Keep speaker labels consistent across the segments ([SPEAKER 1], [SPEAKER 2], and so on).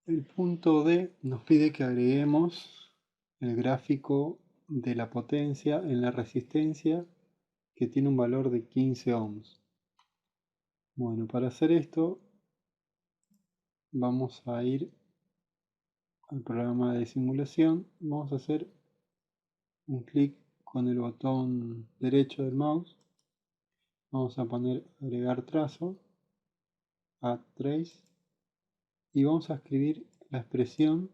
[SPEAKER 1] El punto D nos pide que agreguemos el gráfico de la potencia en la resistencia que tiene un valor de 15 ohms. Bueno, para hacer esto vamos a ir al programa de simulación. Vamos a hacer un clic con el botón derecho del mouse. Vamos a poner agregar trazo, add trace, y vamos a escribir la expresión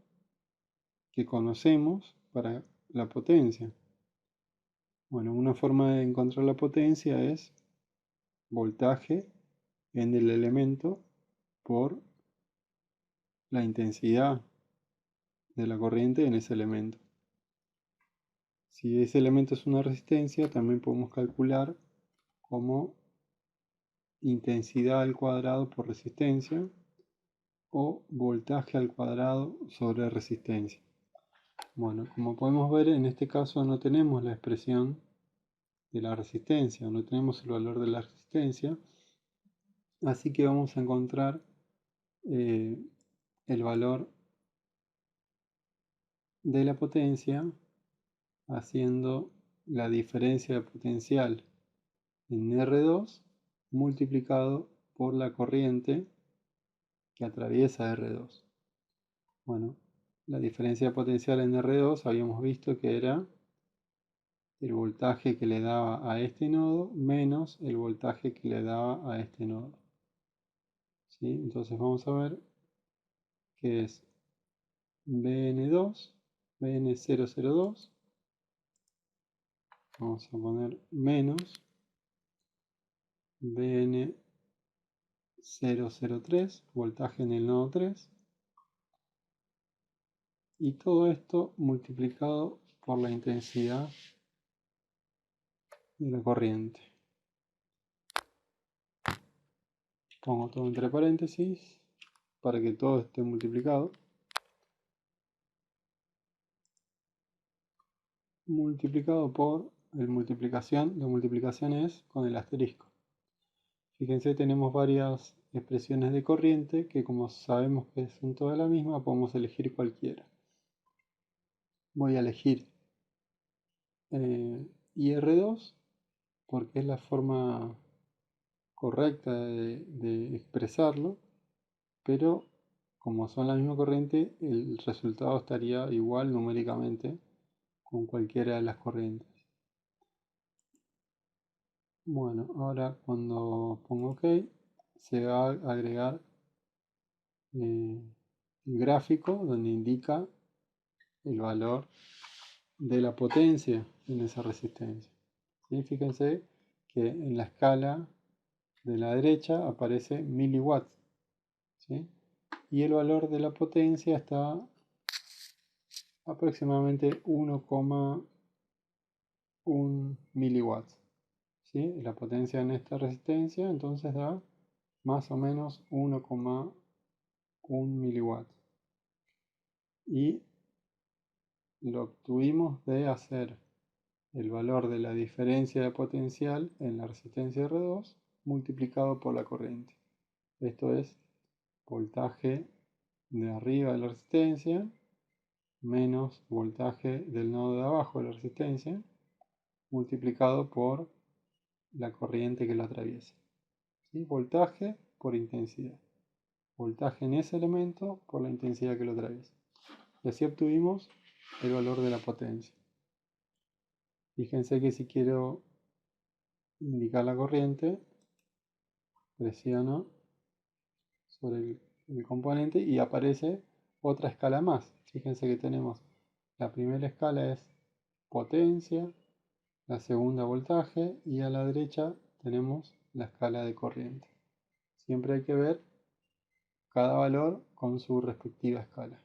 [SPEAKER 1] que conocemos para la potencia. Bueno, una forma de encontrar la potencia es voltaje en el elemento por la intensidad de la corriente en ese elemento. Si ese elemento es una resistencia, también podemos calcular como intensidad al cuadrado por resistencia o voltaje al cuadrado sobre resistencia. Bueno, como podemos ver, en este caso no tenemos la expresión de la resistencia, no tenemos el valor de la resistencia, así que vamos a encontrar el valor de la potencia haciendo la diferencia de potencial en R2 multiplicado por la corriente que atraviesa R2. Bueno, la diferencia de potencial en R2 habíamos visto que era el voltaje que le daba a este nodo menos el voltaje que le daba a este nodo. ¿Sí? Entonces vamos a ver que es BN2, BN002, vamos a poner menos BN003, voltaje en el nodo 3, y todo esto multiplicado por la intensidad de la corriente. Pongo todo entre paréntesis para que todo esté multiplicado. Multiplicado por la multiplicación es con el asterisco. Fíjense, tenemos varias expresiones de corriente que, como sabemos que son todas la misma, podemos elegir cualquiera. Voy a elegir IR2 porque es la forma correcta de expresarlo, pero como son la misma corriente, el resultado estaría igual numéricamente con cualquiera de las corrientes. Bueno, ahora cuando pongo OK, se va a agregar el gráfico donde indica el valor de la potencia en esa resistencia. ¿Sí? Fíjense que en la escala de la derecha aparece miliwatts, ¿sí? Y el valor de la potencia está aproximadamente 1,1 miliwatts. ¿Sí? La potencia en esta resistencia entonces da más o menos 1,1 miliwatts. Y lo obtuvimos de hacer el valor de la diferencia de potencial en la resistencia R2 multiplicado por la corriente. Esto es voltaje de arriba de la resistencia menos voltaje del nodo de abajo de la resistencia multiplicado por la corriente que lo atraviesa. ¿Sí? Voltaje por intensidad. Voltaje en ese elemento por la intensidad que lo atraviesa. Y así obtuvimos el valor de la potencia. Fíjense que si quiero indicar la corriente, presiono sobre el componente y aparece otra escala más. Fíjense que tenemos la primera escala es potencia, la segunda voltaje y a la derecha tenemos la escala de corriente. Siempre hay que ver cada valor con su respectiva escala.